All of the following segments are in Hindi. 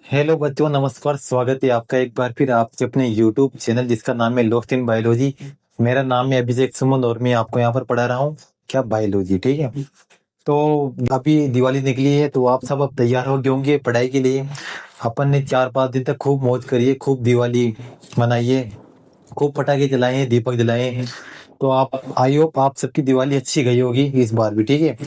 हेलो बच्चों, नमस्कार। स्वागत है आपका एक बार फिर आपके अपने यूट्यूब चैनल जिसका नाम है लॉस्ट इन बायोलॉजी। मेरा नाम है अभिषेक सुमन और मैं आपको यहाँ पर पढ़ा रहा हूँ क्या बायोलॉजी। ठीक है। तो अभी दिवाली निकली है तो आप सब अब तैयार हो गए होंगे पढ़ाई के लिए। अपन ने 4-5 दिन तक खूब मौज करी है, खूब दिवाली मनाइए, खूब पटाखे जलाए हैं, दीपक जलाए हैं। तो आप आई होप आप सबकी दिवाली अच्छी गई होगी इस बार भी। ठीक है।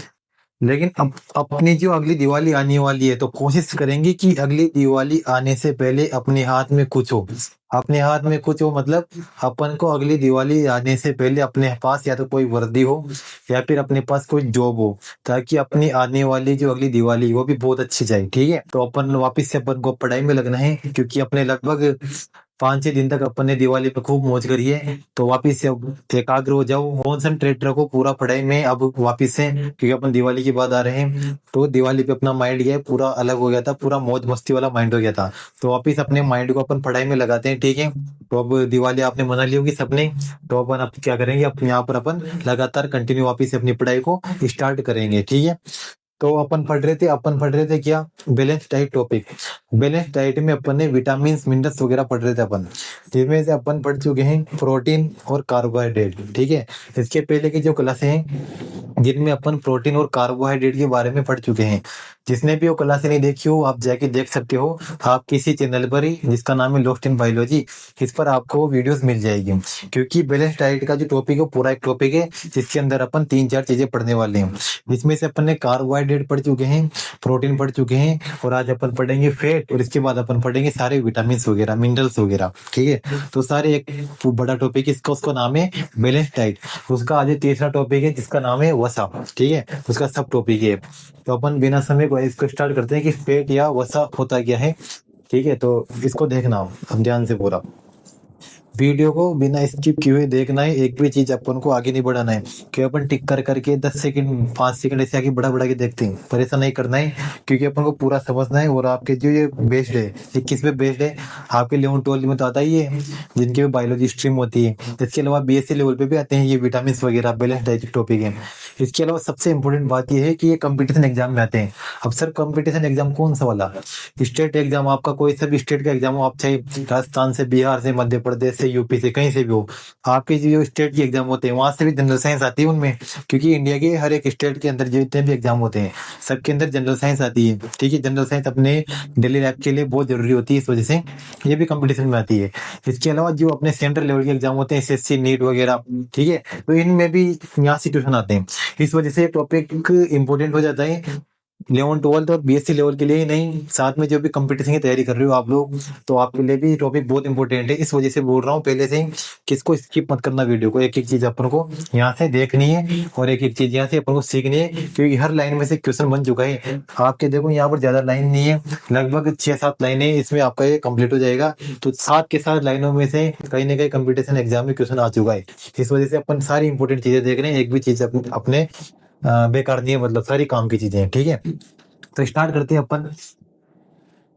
लेकिन अब अपनी जो अगली दिवाली आने वाली है तो कोशिश करेंगे कि अगली दिवाली आने से पहले अपने हाथ में कुछ हो। अपने हाथ में कुछ हो मतलब अपन को अगली दिवाली आने से पहले अपने पास या तो कोई वर्दी हो या फिर अपने पास कोई जॉब हो, ताकि अपनी आने वाली जो अगली दिवाली वो भी बहुत अच्छी जाए। ठीक है। तो अपन वापस से अपन को पढ़ाई में लगना है, क्योंकि अपने लगभग 5-6 दिन तक अपन ने दिवाली पे खूब मौज करी है। तो वापिस से अब एकाग्र हो जाओ, कॉन्सेंट्रेट रखो पूरा पढ़ाई में अब वापिस से, क्योंकि अपन दिवाली के बाद आ रहे हैं। तो दिवाली पे अपना माइंड गया पूरा अलग हो गया था, पूरा मौज मस्ती वाला माइंड हो गया था। तो वापिस अपने माइंड को अपन पढ़ाई में लगाते हैं। ठीक है। तो अब दिवाली आपने मना ली होगी सबने। तो अपन अब क्या करेंगे, अपने यहाँ पर अपन लगातार कंटिन्यू वापिस से अपनी पढ़ाई को स्टार्ट करेंगे। ठीक है। तो अपन पढ़ रहे थे क्या, balance diet topic. Balance diet में अपन ने विटामिन मिनरल्स वगैरह पढ़ रहे थे अपन, जिसमें से अपन पढ़ चुके हैं प्रोटीन और कार्बोहाइड्रेट। ठीक है। इसके पहले की जो क्लासें हैं जिनमें अपन प्रोटीन और कार्बोहाइड्रेट के बारे में पढ़ चुके हैं, जिसने भी वो क्लासें नहीं देखी हो आप जाके देख सकते हो। आप किसी चैनल पर ही जिसका नाम है लॉस्ट इन बायोलॉजी, इस पर आपको वीडियोस मिल जाएगी। क्योंकि बैलेंस डाइट का जो टॉपिक है पूरा एक टॉपिक है जिसके अंदर अपन 3-4 चीजें पढ़ने वाले हैं। इसमें से अपन ने कार्बोहाइड्रेट पढ़ चुके हैं, प्रोटीन पढ़ चुके हैं, और आज अपन पढ़ेंगे फैट, और इसके बाद अपन पढ़ेंगे सारे विटामिन वगैरह, मिनरल्स वगैरह। ठीक है। तो सारे एक बड़ा टॉपिक इसका, उसका नाम है बैलेंस डाइट। उसका आज तीसरा टॉपिक है जिसका नाम है वसा। ठीक है। उसका सब टॉपिक है। तो अपन बिना समय को इसको स्टार्ट करते हैं कि फैट या वसा होता क्या है। ठीक है। तो इसको देखना हम ध्यान से पूरा, वीडियो को बिना स्किप किए हुए देखना है। एक भी चीज अपन को आगे नहीं बढ़ाना है कि अपन टिक कर करके 10 सेकंड 5 सेकंड ऐसे आगे बढ़ा बढ़ा के देखते हैं, पर ऐसा नहीं करना है। क्योंकि अपन को पूरा समझना है। और आपके जो ये बेस्ड है, ये किस पे बेस्ड है, आपके 11-12 में तो आता ही है जिनके बायोलॉजी स्ट्रीम होती है। इसके अलावा बीएससी लेवल पे भी आते हैं ये विटामिन वगैरह, बैलेंस डाइट टॉपिक है। इसके अलावा सबसे इंपॉर्टेंट बात यह है कि ये कंपटीशन एग्जाम में आते हैं। अब सर कंपटीशन एग्जाम कौन सा वाला, स्टेट एग्जाम आपका कोई सा भी स्टेट का एग्जाम हो, आप चाहे राजस्थान से, बिहार से, मध्य प्रदेश से, यूपी से, कहीं से भी हो, आपके जो स्टेट के एग्जाम होते हैं वहां से भी जनरल साइंस आती है उनमें। क्योंकि इंडिया के हर एक स्टेट के अंदर जितने भी एग्जाम होते हैं सबके अंदर जनरल साइंस आती है। ठीक है। जनरल साइंस अपने डेली लाइफ के लिए बहुत जरूरी होती है, इस वजह से ये भी कंपटीशन में आती है। इसके अलावा जो अपने सेंट्रल लेवल के एग्जाम होते हैं, एसएससी, नीट वगैरह, ठीक है, तो इनमें भी यहाँ से क्वेश्चन आते हैं। इस वजह से टॉपिक इंपॉर्टेंट हो जाता है 11-12 और बीएससी लेवल के लिए ही नहीं, साथ में जो भी कंपटीशन की तैयारी कर रहे हो आप लोग, तो आपके लिए भी टॉपिक बहुत इंपॉर्टेंट है। इस वजह से बोल रहा हूँ पहले से ही, किसको स्किप मत करना वीडियो को। एक एक चीज अपन को यहाँ से देखनी है और एक एक चीज यहाँ से अपन को सीखनी है, क्योंकि हर लाइन में से क्वेश्चन बन चुका है। आपके देखो यहाँ पर ज्यादा लाइन नहीं है, लगभग 6-7 लाइनें, इसमें आपका ये कंप्लीट हो जाएगा। तो 7 के 7 लाइनों में से कहीं ना कहीं कंपटीशन एग्जाम में क्वेश्चन आ चुका है। इस वजह से अपन सारी इंपॉर्टेंट चीजें देख रहे हैं, एक भी चीज अपने बेकार नहीं है, मतलब सारी काम की चीजें हैं। ठीक है। तो स्टार्ट करते हैं अपन।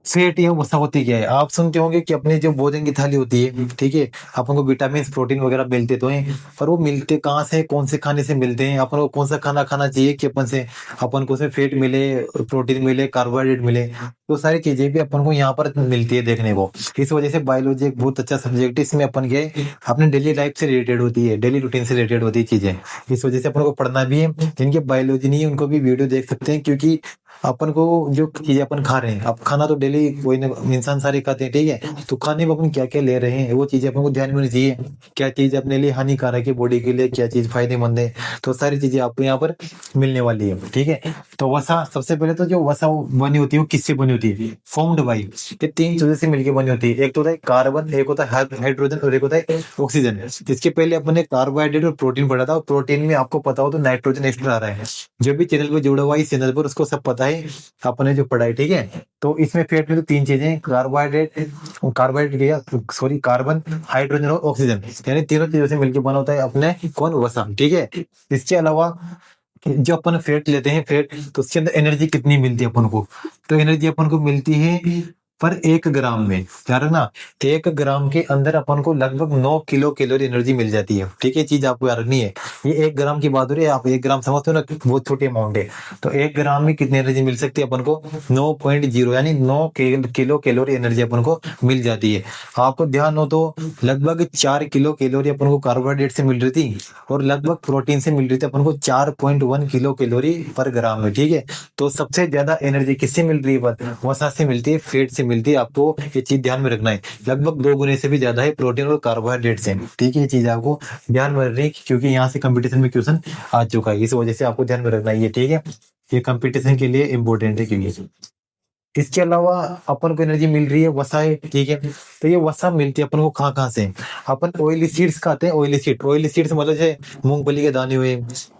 फैट या वसा होती क्या है, आप सुनते होंगे कि अपने जो भोजन की थाली होती है, ठीक है, अपन को विटामिन प्रोटीन वगैरह मिलते तो हैं, पर वो मिलते कहाँ से, कौन से खाने से मिलते हैं, अपन को कौन सा खाना खाना चाहिए कि अपन को उसमें फैट मिले, प्रोटीन मिले, कार्बोहाइड्रेट मिले। तो सारी चीजें भी अपन को यहाँ पर मिलती है देखने को। इस वजह से बायोलॉजी एक बहुत अच्छा सब्जेक्ट है। इसमें अपन के अपने डेली लाइफ से रिलेटेड होती है, डेली रूटीन से रिलेटेड होती है चीजें। इस वजह से अपन को पढ़ना भी है। जिनके बायोलॉजी नहीं है उनको भी वीडियो देख सकते हैं, क्योंकि अपन को जो चीजें अपन खा रहे हैं, अब खाना तो डेली कोई ना इंसान सारे खाते हैं, ठीक है, तो खाने में अपन क्या क्या ले रहे हैं वो चीजें अपन को ध्यान में होनी चाहिए। क्या चीज अपने लिए हानिकारक है बॉडी के लिए, क्या चीज फायदेमंद है, तो सारी चीजें आपको यहाँ पर मिलने वाली है। ठीक है। तो वसा, सबसे पहले तो जो वसा बनी होती है वो किससे बनी होती है, फॉर्म्ड बाई, ये 3 चीजों से मिलकर बनी होती है। एक तो होता है कार्बन, एक होता है हाइड्रोजन, और एक होता है ऑक्सीजन। इसके पहले अपन ने कार्बोहाइड्रेट और प्रोटीन पढ़ा था, और प्रोटीन में आपको पता हो तो नाइट्रोजन एक्स्ट्रा आ रहा है। जो भी चैनल पर जुड़ा हुआ है इस चैनल पर उसको सब पता है आपने जो पढ़ा है। ठीक है। तो इसमें फैट में तो 3 चीजें, कार्बोहाइड्रेट, कार्बोहाइड्रेट गया, सॉरी, कार्बन, हाइड्रोजन और ऑक्सीजन, यानी तीनों चीजों से मिलकर बना होता है अपने कौन, वसा। ठीक है। इसके अलावा जो अपन फैट लेते हैं, फैट, तो उसके अंदर एनर्जी कितनी मिलती है अपन को, तो एनर्जी अपन को मिलती है पर 1 ग्राम में, क्या रखना, 1 ग्राम के अंदर अपन को लगभग 9 किलो कैलोरी एनर्जी मिल जाती है। ठीक है, चीज आपको याद रखनी है। ये 1 ग्राम की बात हो रही है, आप 1 ग्राम समझते हो ना, बहुत छोटी अमाउंट है। तो 1 ग्राम में कितनी एनर्जी मिल सकती है अपन को, 9.0 यानी 9 किलो कैलोरी एनर्जी अपन को मिल जाती है। आपको ध्यान हो तो लगभग 4 किलो कैलोरी अपन को कार्बोहाइड्रेट से मिल रही थी, और लगभग प्रोटीन से मिल रही थी अपन को 4.1 किलो कैलोरी पर ग्राम में। ठीक है, तो सबसे ज्यादा एनर्जी किससे मिल रही है, वसा से मिलती है, फैट से मिलती है। आपको ये चीज ध्यान में रखना है, लगभग 2 गुने से भी ज्यादा है प्रोटीन और कार्बोहाइड्रेट से। ठीक है, ये चीज आपको ध्यान में रखनी है, क्योंकि यहाँ से कंपटीशन में क्वेश्चन आ चुका है, इस वजह से आपको ध्यान में रखना है ये। ठीक है, ये कंपटीशन के लिए इंपॉर्टेंट है, क्योंकि इसके अलावा अपन को एनर्जी मिल रही है वसा है। ठीक है, तो ये वसा मिलती है अपन को कहाँ कहाँ से, अपन ऑयली सीड्स खाते हैं। ऑयली सीड्स मतलब जैसे मूंगफली के दाने हुए,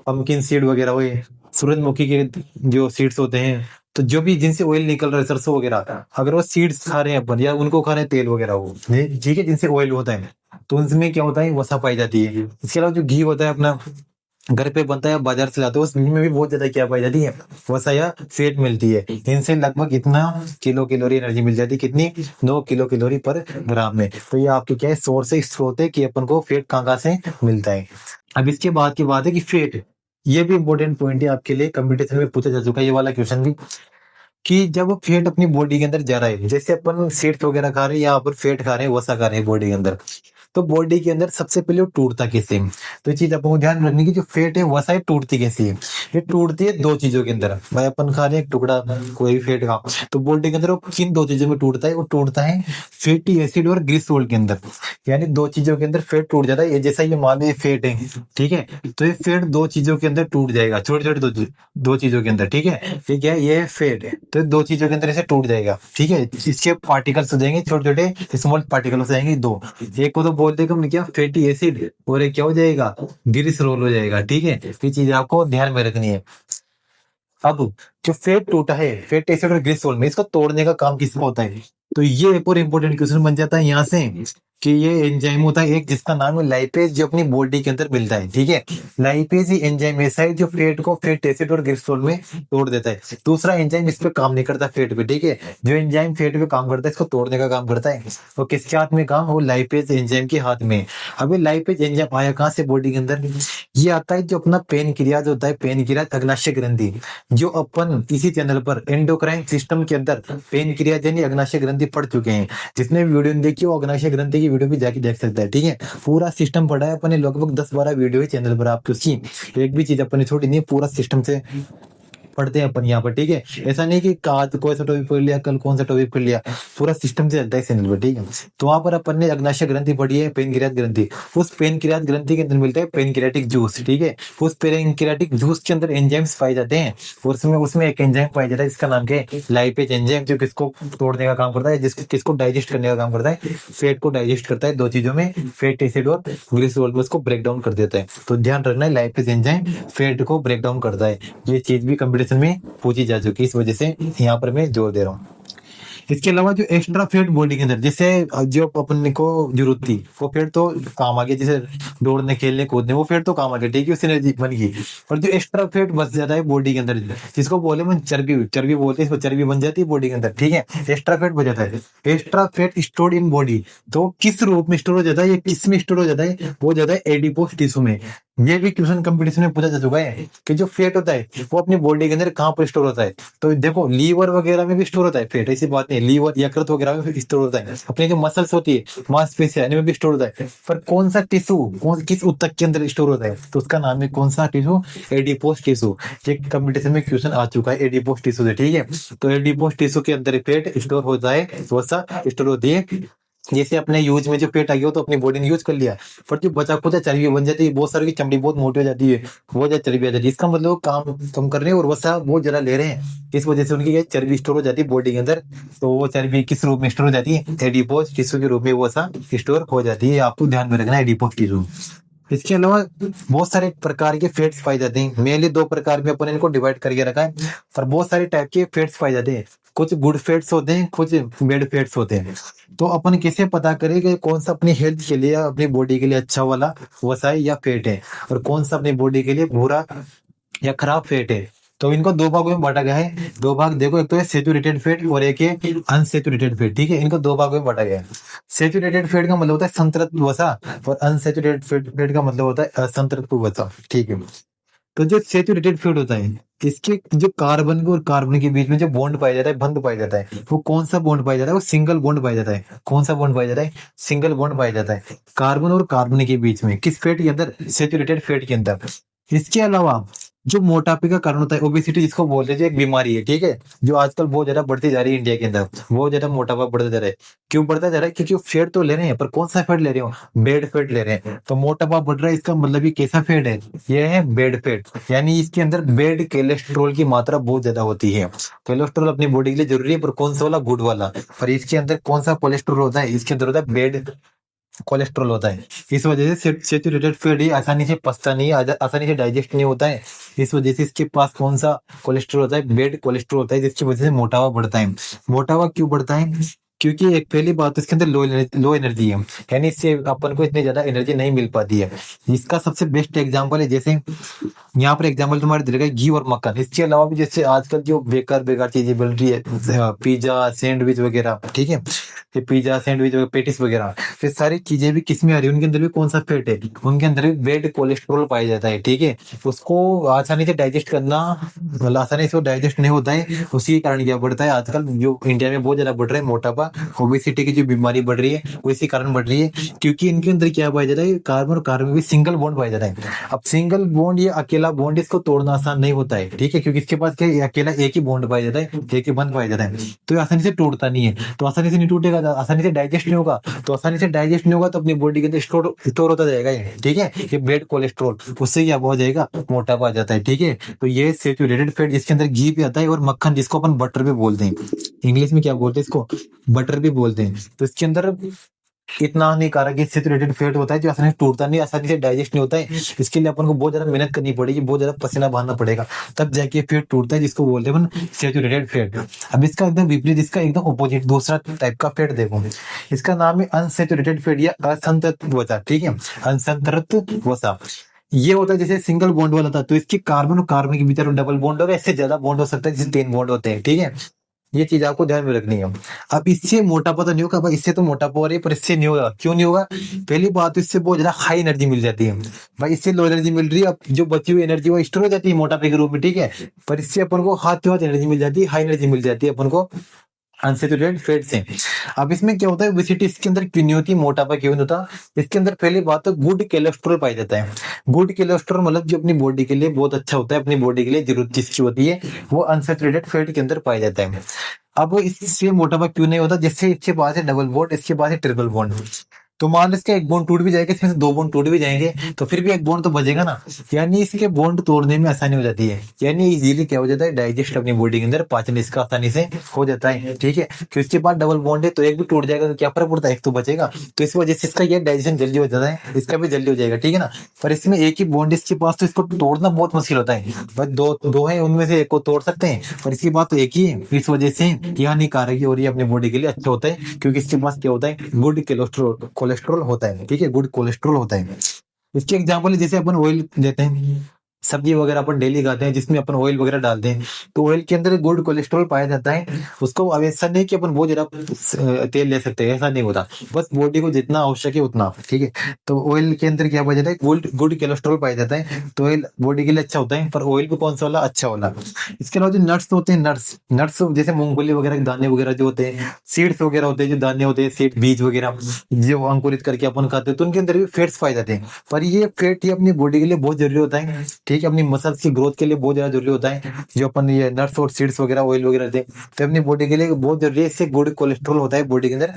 पंपकिन सीड वगैरह हुए, सूरजमुखी के जो सीड्स होते हैं, तो जो भी जिनसे ऑयल निकल रहा है, सरसों वगैरह, अगर वो सीड्स खा रहे हैं अपन, या उनको खा रहे हैं तेल वगैरह, वो ठीक है, जिनसे ऑयल होता है, तो उनमें क्या होता है, वसा पाई जाती है। इसके अलावा जो घी होता है अपना घर पे बनता है, बाजार से लाते हो, उस घी में भी बहुत ज्यादा क्या पाई जाती है, वसा या फैट मिलती है। इनसे लगभग इतना किलो कैलोरी एनर्जी मिल जाती है, कितनी, 9 किलो कैलोरी पर ग्राम में। तो ये आपके क्या है, सोर्स है, स्रोत है कि अपन को फैट कहाँ कहाँ से मिलता है। अब इसके बाद की बात है कि फैट, ये भी इंपॉर्टेंट पॉइंट है आपके लिए, कंपटीशन में पूछा जा चुका है ये वाला क्वेश्चन भी, कि जब फैट अपनी बॉडी के अंदर जा रहा है, जैसे अपन सीड्स वगैरह खा रहे हैं या अपन फैट खा रहे हैं, वसा खा रहे हैं बॉडी के अंदर, तो बॉडी के अंदर सबसे पहले वो टूटता कैसे है। तो ये चीज आपको ध्यान रखने की, जो फैट है वसा है, टूटती कैसे है। ये टूटती है 2 चीजों के अंदर। भाई अपन खा रहे हैं एक टुकड़ा कोई भी फैट का, तो बॉडी के अंदर वो किन 2 चीजों में टूटता है, वो टूटता है फैटी एसिड और ग्लिसरॉल के अंदर। यानी 2 चीजों के अंदर फैट टूट जाता है। ये जैसा ये मान लीजिए फैट है, ठीक है, तो ये फैट 2 चीजों के अंदर टूट जाएगा, छोटे छोटे दो चीजों के अंदर। ठीक है, ठीक है, ये फैट है, तो 2 चीजों के अंदर ऐसे टूट जाएगा। ठीक है, इसके पार्टिकल्स हो जाएंगे छोटे छोटे स्मॉल पार्टिकल हो जाएंगे दो। एक को तो बोलते हैं क्या, फैटी एसिड, और एक क्या हो जाएगा, ग्लिसरॉल हो जाएगा। ठीक है, ये चीज आपको ध्यान में रखनी है। अब जो फैट टूटा है, फैट एसिड और ग्लिसरॉल में, इसको तोड़ने का काम किसका होता है। तो ये एक और इंपॉर्टेंट क्वेश्चन बन जाता है यहाँ से, कि ये एंजाइम होता है एक, जिसका नाम है लाइपेज, जो अपनी बॉडी के अंदर मिलता है। ठीक है, लाइपेज ही एंजाइम ऐसा है जो फैट को फैट एसिड और ग्लिसरॉल में तोड़ देता है। दूसरा एंजाइम इस पे काम नहीं करता, फैट पे। ठीक है, जो एंजाइम फैट पे काम करता है, इसको तोड़ने का काम करता है। तो किसके हाथ में काम, वो लाइपेज एंजाइम के हाथ में। अब ये लाइपेज एंजाइम आया कहाँ से बॉडी के अंदर, ये आता है जो अपना पेनक्रियाज होता है, पेनक्रियाज अग्नाशय ग्रंथि, जो अपन इसी चैनल पर एंडोक्राइन सिस्टम के अंदर पेनक्रियाज यानी अग्नाशय ग्रंथि पढ़ चुके हैं। जिसने वीडियो नहीं देखी वो अग्नाशय ग्रंथि की वीडियो भी जाके देख सकता है। ठीक है, पूरा सिस्टम पढ़ा है अपने, लगभग 10-12 वीडियो है चैनल पर, आपकी उसकी एक भी चीज अपने छोड़ी नहीं, पूरा सिस्टम से पढ़ते हैं अपन यहाँ पर। ठीक है, ऐसा नहीं कि आज कोई सा टॉपिक पढ़ लिया, कल कौन सा टॉपिक पढ़ लिया, पूरा सिस्टम से चलता है चैनल पर। ठीक है, तो वहां पर अपन ने अग्नाशय ग्रंथि पढ़ी है, पेनक्रियाज ग्रंथि। उस पेनक्रियाज ग्रंथि के अंदर मिलता है पेनक्रियाटिक जूस। ठीक है, उस पेनक्रियाटिक जूस के अंदर एंजाइम्स पाए जाते हैं, और उसमें उसमें एक एंजाइम पाया जाता है जिसका नाम क्या है, लाइपेज एंजाइम, जो किसको तोड़ने का काम करता है, जिसको किसको डाइजेस्ट करने का काम करता है, फैट को डाइजेस्ट करता है 2 चीजों में, फैट एसिड और ग्लिसरॉल में, उसको ब्रेक डाउन कर देता है। तो ध्यान रखना है, लाइपेज एंजाइम फैट को ब्रेक डाउन करता है। ये चीज भी कंपटीशन में पूछी जा चुकी है, इस वजह से यहाँ पर मैं जोर दे रहा हूँ। इसके अलावा जो एक्स्ट्रा फैट बॉडी के अंदर, जैसे जो अपन को जरूरत थी वो फैट तो काम आ गया, जैसे दौड़ने खेलने कूदने, वो फैट तो काम आ गया। ठीक है, उससे एनर्जी बन गई। और जो एक्स्ट्रा फैट बच जाता है बॉडी के अंदर, जिसको बोले मन चर्बी, चर्बी बोलते हैं इसको, चर्बी बन जाती है बॉडी के अंदर। ठीक है, एक्स्ट्रा फैट बच जाता है। Extra fat stored in body, तो किस रूप में स्टोर हो जाता है, ये किस में स्टोर हो जाता है, वो जाता है एडिपोस टिश्यू में। ये भी क्वेश्चन कंपटीशन में पूछा जा चुका है कि जो फैट होता है वो अपनी बॉडी के अंदर कहाँ पर स्टोर होता है। तो देखो, लीवर वगैरह में भी स्टोर होता है फैट, ऐसी बात नहीं, लीवर यकृत वगैरह में भी स्टोर होता है, अपने जो मसल्स होती है, मांसपेशियां, इनमें भी स्टोर होता है। पर कौन सा टिश्यू, किस ऊतक के अंदर स्टोर होता है, तो उसका नाम है कौन सा टिश्यू, एडिपोस टिश्यू। ये कंपटीशन में क्वेश्चन आ चुका है एडिपोस टिश्यू से। ठीक है, तो एडिपोस टिश्यू के अंदर फैट स्टोर होता है, वसा स्टोर होती है। जैसे अपने यूज में जो पेट आ गया तो अपनी बॉडी ने यूज कर लिया, पर जो बचा खुचा चर्बी बन जाती है, बहुत सारी की चमड़ी बहुत मोटी हो जाती है, बहुत ज्यादा चर्बी आ जाती है। इसका मतलब काम कम कर रहे हैं और वसा बहुत ज्यादा ले रहे हैं, इस वजह से उनकी चर्बी स्टोर हो जाती है बॉडी के अंदर। तो वो चर्बी किस रूप में स्टोर हो जाती है, एडिपोज टिश्यू के रूप में वो वसा स्टोर हो जाती है। आपको ध्यान में रखना है एडिपोज टिश्यू। इसके अलावा बहुत सारे प्रकार के फैट्स पाए जाते हैं, मेनली 2 प्रकार में अपन इनको डिवाइड करके रखा है, पर बहुत सारे टाइप के फैट्स पाए जाते हैं। कुछ गुड फैट्स होते हैं, कुछ बैड फैट्स होते हैं। तो अपन कैसे पता करें कि कौन सा अपनी हेल्थ के लिए, अपनी बॉडी के लिए अच्छा वाला वसा है या फैट है, और कौन सा अपनी बॉडी के लिए बुरा या खराब फैट है। तो इनको दो भागों में बांटा गया है। दो भाग देखो, एक तो है सेचुरेटेड फैट और एक है अनसेचुरेटेड फैट, ठीक है। इनको दो भागों में बांटा गया है। सेचुरेटेड फैट का मतलब होता है संतृप्त वसा, और अनसेचुरेटेड फैट का मतलब होता है असंतृप्त वसा, ठीक है। तो जो सेचुरेटेड फैट होता है, इसके जो कार्बन को और कार्बन के बीच में जो बॉन्ड पाया जाता है, बंध पाया जाता है, वो कौन सा बॉन्ड पाया जाता है? वो सिंगल बॉन्ड पाया जाता है। कौन सा बॉन्ड पाया जाता है? सिंगल बॉन्ड पाया जाता है कार्बन और कार्बन के बीच में, किस फैट के अंदर? सेचुरेटेड फैट के अंदर। इसके अलावा जो मोटापे का कारण होता है, ओबेसिटी जिसको बोलते हैं, जो एक बीमारी है, ठीक है, जो आजकल बहुत ज्यादा बढ़ती जा रही है इंडिया के अंदर, बहुत ज्यादा मोटापा बढ़ता जा रहा है। क्यों बढ़ता जा रहा है? क्योंकि वो फैट तो ले रहे हैं, पर कौन सा फैट ले रहे हो? बेड फैट ले रहे हैं। तो मोटापा बढ़ रहा है, इसका मतलब ये कैसा फैट है? ये है बेड फैट, यानी इसके अंदर बेड कोलेस्ट्रॉल की मात्रा बहुत ज्यादा होती है। कोलेस्ट्रॉल अपनी बॉडी के लिए जरूरी है, पर कौन सा वाला? गुड वाला। पर इसके अंदर कौन सा कोलेस्ट्रॉल होता है? इसके अंदर होता है बेड कोलेस्ट्रॉल होता है। इस वजह से सेचुरेटेड फैट ये आसानी से पचता नहीं है, आसानी से डाइजेस्ट नहीं होता है। इस वजह से इसके पास कौन सा कोलेस्ट्रॉल होता है? बेड कोलेस्ट्रॉल होता है, जिसकी वजह से मोटापा बढ़ता है। मोटापा क्यों बढ़ता है? क्योंकि एक पहली बात तो इसके अंदर लो एनर्जी है, यानी इससे अपन को इतनी ज्यादा एनर्जी नहीं मिल पाती है। इसका सबसे बेस्ट एग्जांपल है, जैसे यहाँ पर एग्जांपल तुम्हारे दिल घी और मक्खन। इसके अलावा भी जैसे आजकल जो बेकार बेकार चीजें बन रही है, पिज्जा सैंडविच वगैरह, ठीक है, ये पिज्जा सैंडविच पेटिस वगैरह, ये सारी चीजें भी किस में आ रही है? उनके अंदर भी कौन सा फैट है? उनके अंदर भी बेड कोलेस्ट्रॉल पाया जाता है, ठीक है। उसको आसानी से डाइजेस्ट करना, मतलब आसानी से वो डाइजेस्ट नहीं होता है। उसी के कारण क्या बढ़ता है आजकल, जो इंडिया में बहुत ज्यादा बढ़ रहा है मोटापा, ओबेसिटी की जो बीमारी बढ़ रही है, वो इसी कारण बढ़ रही है। क्योंकि इनके अंदर क्या पाया जाता है? कार्बन और कार्बन भी सिंगल बॉन्ड पाया जाता है। अब सिंगल बॉन्ड, ये अकेला बॉन्ड, इसको तोड़ना आसान नहीं होता है, ठीक है, क्योंकि इसके पास क्या है? अकेला एक ही बॉन्ड पाया जाता है, एक ही बंध पाया जाता है, तो ये आसानी से टूटता नहीं है। तो आसानी से नहीं टूटेगा, आसानी से डाइजेस्ट नहीं होगा, तो आसानी से डाइजेस्ट नहीं होगा, तो अपनी बॉडी के अंदर स्टोर होता जाएगा ये, ठीक है, ये बेड कोलेस्ट्रॉल, उससे क्या हो जाएगा? मोटापा आ जाता है, ठीक है। तो ये सेचुरेटेड फैट जिसके अंदर घी भी आता है, और मक्खन जिसको अपन बटर भी बोलते हैं, इंग्लिश में क्या बोलते हैं इसको? बटर भी बोलते हैं। तो इसके अंदर इतना हानिकारक इससे रिलेटेड फैट होता है, जो आसानी से टूटता नहीं, आसानी से डाइजेस्ट नहीं होता है। इसके लिए अपन को बहुत ज्यादा मेहनत करनी पड़ेगी, बहुत ज्यादा पसीना बहाना पड़ेगा, तब जाके फैट टूटता है, जिसको बोलते हैं अपन सेचुरेटेड फैट। अब इसका एकदम विपरीत, इसका एकदम ऑपोजिट दूसरा टाइप का फैट देखो, इसका नाम है अनसेचुरेटेड फैट या असंतृप्त वसा, ठीक है, असंतृप्त वसा। ये होता है जैसे सिंगल बॉन्ड वाला था, तो इसकी कार्बन और कार्बन के भीतर डबल बॉन्ड होगा, इससे ज्यादा बॉन्ड हो सकता है, जैसे 3 बॉन्ड होते हैं, ठीक है। ये चीज आपको ध्यान में रखनी है। अब इससे मोटापा तो नहीं होगा भाई, इससे तो मोटापा हो रही है, पर इससे नहीं होगा। क्यों नहीं होगा? पहली बात तो इससे बहुत ज्यादा हाई एनर्जी मिल जाती है भाई, इससे लो एनर्जी मिल रही है। अब जो बची हुई एनर्जी वो स्टोर हो जाती है मोटापे के रूप में, ठीक है, पर इससे अपन को हाथ हाथ एनर्जी मिल जाती है, हाई एनर्जी मिल जाती है अपन को अनसेचुरेटेड फैट से। अब इसमें क्या होता है? ओबेसिटी इसके अंदर क्यों नहीं होती, मोटापा क्यों नहीं होता? इसके अंदर पहली बात तो गुड कोलेस्ट्रॉल पाया जाता है। गुड कोलेस्ट्रॉल मतलब जो अपनी बॉडी के लिए बहुत अच्छा होता है, अपनी बॉडी के लिए जरूरत जिसकी होती है, वो अनसेचुरेटेड फैट के अंदर पाया जाता है। अब इससे मोटापा क्यों नहीं होता? जैसे इसके पास है डबल बॉन्ड, इसके पास है ट्रिपल बॉन्ड, तो मान लो इसका एक बॉन्ड टूट भी जाएगा, इसमें से 2 बॉन्ड टूट भी जाएंगे, तो फिर भी एक बॉन्ड तो बचेगा ना, यानी इसके बॉन्ड तोड़ने में आसानी हो जाती है, यानी इजीली क्या हो जाता है? डाइजेस्ट अपनी बॉडी के अंदर, पाचन इसका आसानी से हो जाता है, ठीक है। क्योंकि इसके बाद डबल बॉन्ड है, तो एक भी टूट जाएगा तो क्या फर्क पड़ता है? एक तो बचेगा, तो इस वजह से इसका ये डाइजेशन जल्दी हो जाता है, इसका भी जल्दी हो जाएगा, ठीक है ना। पर इसमें एक ही बॉन्ड इसके पास, तो इसको तोड़ना बहुत मुश्किल होता है। बस दो है, उनमें से एक को तोड़ सकते हैं, पर इसकी बात तो एक ही है। इस वजह से यह हानिकारक है, और ये अपनी बॉडी के लिए अच्छा होता है, क्योंकि इसके पास क्या होता है? गुड कोलेस्ट्रॉल होता है, ठीक है, गुड कोलेस्ट्रॉल होता है। इसके एग्जाम्पल जैसे अपन ऑयल लेते हैं, सब्जी वगैरह अपन डेली खाते हैं, जिसमें अपन ऑयल वगैरह डालते हैं, तो ऑयल के अंदर गुड कोलेस्ट्रॉल पाया जाता है। उसको अब ऐसा नहीं कि अपन बहुत ज्यादा तेल ले सकते हैं, ऐसा नहीं होता, बस बॉडी को जितना आवश्यक है उतना, ठीक है। तो ऑयल के अंदर क्या पाया जाता है? गुड गुड कोलेस्ट्रॉल पाया जाता है, तो ऑयल बॉडी के लिए अच्छा होता है। पर ऑयल भी कौन सा वाला? अच्छा वाला। इसके अलावा जो नट्स होते हैं, नट्स नट्स जैसे मूंगफली वगैरह के दाने वगैरह जो होते हैं, सीड्स वगैरह होते हैं, जो दाने होते हैं, सीड बीज वगैरह जो अंकुरित करके अपन खाते हैं, तो उनके अंदर भी फैट्स पाए जाते हैं। पर ये फैट ही अपनी बॉडी के लिए बहुत जरूरी होता है, ठीक है, अपनी मसल्स की ग्रोथ के लिए बहुत ज्यादा जरूरी होता है। जो अपन ये नट्स और सीड्स वगैरह ऑयल वगैरह रहते हैं, तो अपनी बॉडी के लिए बहुत जरूरी है, इससे गुड कोलेस्ट्रॉल होता है बॉडी के अंदर,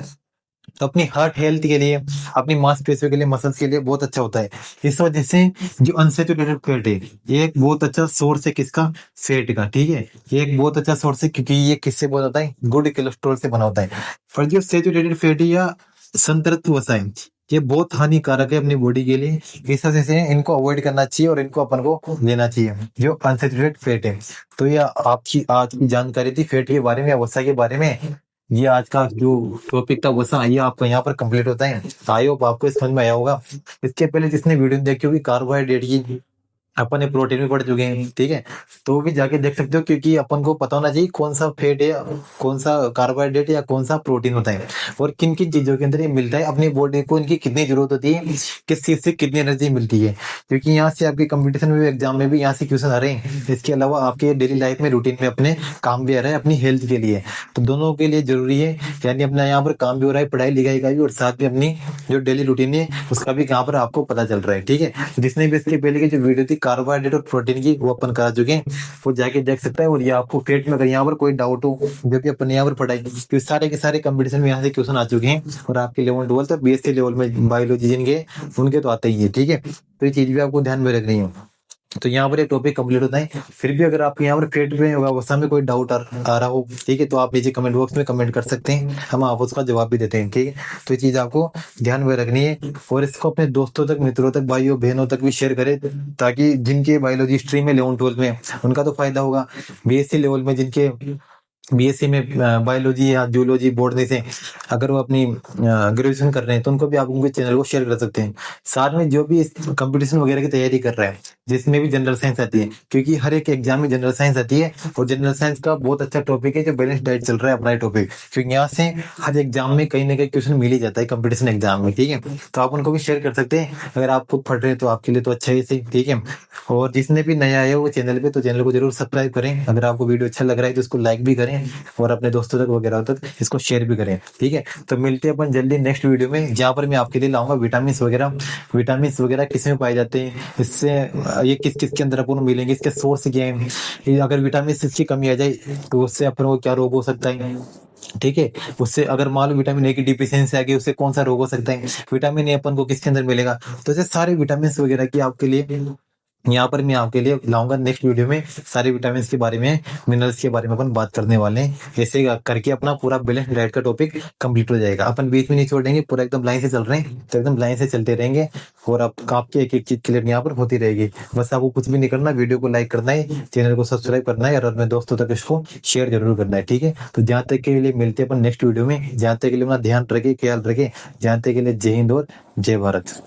तो अपनी हार्ट हेल्थ के लिए, अपनी मांसपेशियों के लिए, मसल्स के लिए बहुत अच्छा होता है। इस वजह से जो अनसेचुरेटेड फैट है, ये एक बहुत अच्छा सोर्स है किसका? फैट का, ठीक है, ये एक बहुत अच्छा सोर्स है, क्योंकि ये किससे बना होता है? गुड कोलेस्ट्रॉल से बना होता है। पर जो सेचुरेटेड फैट है या संतृप्त वसा है, ये बहुत हानिकारक है अपनी बॉडी के लिए। इस वजह से इनको अवॉइड करना चाहिए, और इनको अपन को लेना चाहिए, जो अनसेचुरेटेड फैट है। तो ये आपकी आज की जानकारी थी फैट के बारे में या वसा के बारे में। ये आज का जो टॉपिक था वसा, ये आपका यहाँ पर कंप्लीट होता है। आई होप आपको समझ में आया होगा। इसके पहले जिसने वीडियो देखी होगी कार्बोहाइड्रेट की, अपन ने प्रोटीन भी पढ़ चुके हैं, ठीक है। तो वो भी जाके देख सकते हो, क्योंकि अपन को पता होना चाहिए कौन सा फैट है, कौन सा कार्बोहाइड्रेट या कौन सा प्रोटीन होता है, और किन किन चीजों के अंदर ये मिलता है, अपनी बॉडी को इनकी कितनी जरूरत होती है, किस चीज से कितनी एनर्जी मिलती है। क्योंकि यहाँ से आपके कंपटीशन में भी, एग्जाम में भी यहाँ से क्वेश्चन आ रहे हैं। इसके अलावा आपके डेली लाइफ में, रूटीन में अपने काम भी आ रहा है, अपनी हेल्थ के लिए। तो दोनों के लिए जरूरी है, यानी अपना यहाँ पर काम भी हो रहा है, पढ़ाई लिखाई का भी, और साथ में अपनी जो डेली रूटीन है उसका भी यहाँ पर आपको पता चल रहा है, ठीक है। जिसने भी इसके पहले की जो वीडियो थी कार्बोहाइड्रेट और प्रोटीन की, वो अपन करा चुके हैं, वो जाके देख सकता है। और ये आपको पेट में अगर यहाँ पर कोई डाउट हो, जो कि अपन यहाँ पर पढ़ाई, तो सारे के सारे कंपटीशन में यहाँ से क्वेश्चन आ चुके हैं। और आपके 11 12 और BSc लेवल में बायोलॉजी जिनके, उनके तो आते ही है, ठीक है। तो ये चीज भी आपको ध्यान में रखनी है। तो यहाँ पर एक टॉपिक कंप्लीट होता है। फिर भी अगर आपको यहाँ पर पेट में अवस्था में कोई डाउट आ रहा हो, ठीक है, तो आप नीचे कमेंट बॉक्स में कमेंट कर सकते हैं, हम आप उसका जवाब भी देते हैं, ठीक है। तो ये चीज आपको ध्यान में रखनी है, और इसको अपने दोस्तों तक, मित्रों तक, भाइयों बहनों तक भी शेयर करें, ताकि जिनके बायोलॉजी स्ट्रीम में 11 12 में, उनका तो फायदा होगा। BSc लेवल में जिनके, BSc में बायोलॉजी या जूलॉजी बोर्ड से अगर वो अपनी ग्रेजुएशन कर रहे हैं, तो उनको भी आप उनके चैनल को शेयर कर सकते हैं। साथ में जो भी कंपटीशन वगैरह की तैयारी कर रहा है, जिसमें भी जनरल साइंस आती है, क्योंकि हर एक एग्जाम में जनरल साइंस आती है, और जनरल साइंस का बहुत अच्छा टॉपिक है जो बैलेंस डाइट चल रहा है अपना टॉपिक, क्योंकि यहाँ से हर एग्जाम में कहीं ना कहीं क्वेश्चन मिल ही जाता है कंपटीशन एग्जाम में, ठीक है। तो आप उनको भी शेयर कर सकते हैं, अगर आप खुद पढ़ रहे हैं तो आपके लिए तो अच्छा ही सही, ठीक है। और जिसने भी नया आया वो चैनल पे, तो चैनल को जरूर सब्सक्राइब करें। अगर आपको वीडियो अच्छा लग रहा है तो इसको लाइक भी करें, और अपने दोस्तों तक वगैरह तक इसको शेयर भी करें, ठीक है। तो मिलते हैं अपन जल्दी नेक्स्ट वीडियो में, जहाँ पर मैं आपके लिए लाऊंगा विटामिन वगैरह किस में पाए जाते हैं, इससे ये किस किस के अंदर अपन को मिलेंगे, इसके सोर्स क्या है, अगर विटामिन की कमी आ जाए तो उससे अपन को क्या रोग हो सकता है, ठीक है। उससे अगर मान लो विटामिन A की डिफिशियंसी आ गई, उससे कौन सा रोग हो सकता है, विटामिन A अपन को किसके अंदर मिलेगा। तो ऐसे सारे विटामिन वगैरह की आपके लिए यहाँ पर मैं आपके लिए लाऊंगा नेक्स्ट वीडियो में, सारे विटामिन के बारे में, मिनरल्स के बारे में अपन बात करने वाले हैं। ऐसे करके अपना पूरा बैलेंस डाइट का टॉपिक कंप्लीट हो जाएगा। अपन बीच में नहीं छोड़ेंगे, पूरा एकदम लाइन से चल रहे हैं, तो एकदम लाइन से चलते रहेंगे, और आपकी एक एक चीज क्लियर यहाँ पर होती रहेगी। बस आपको कुछ भी नहीं करना, वीडियो को लाइक करना है, चैनल को सब्सक्राइब करना है, और अपने दोस्तों तक इसको शेयर जरूर करना है, ठीक है। तो जहाँ तक के लिए मिलते हैं अपन नेक्स्ट वीडियो में, जहाँ तक के लिए अपना ध्यान रखे, ख्याल रखे, जहाँ तक के लिए जय हिंद और जय भारत।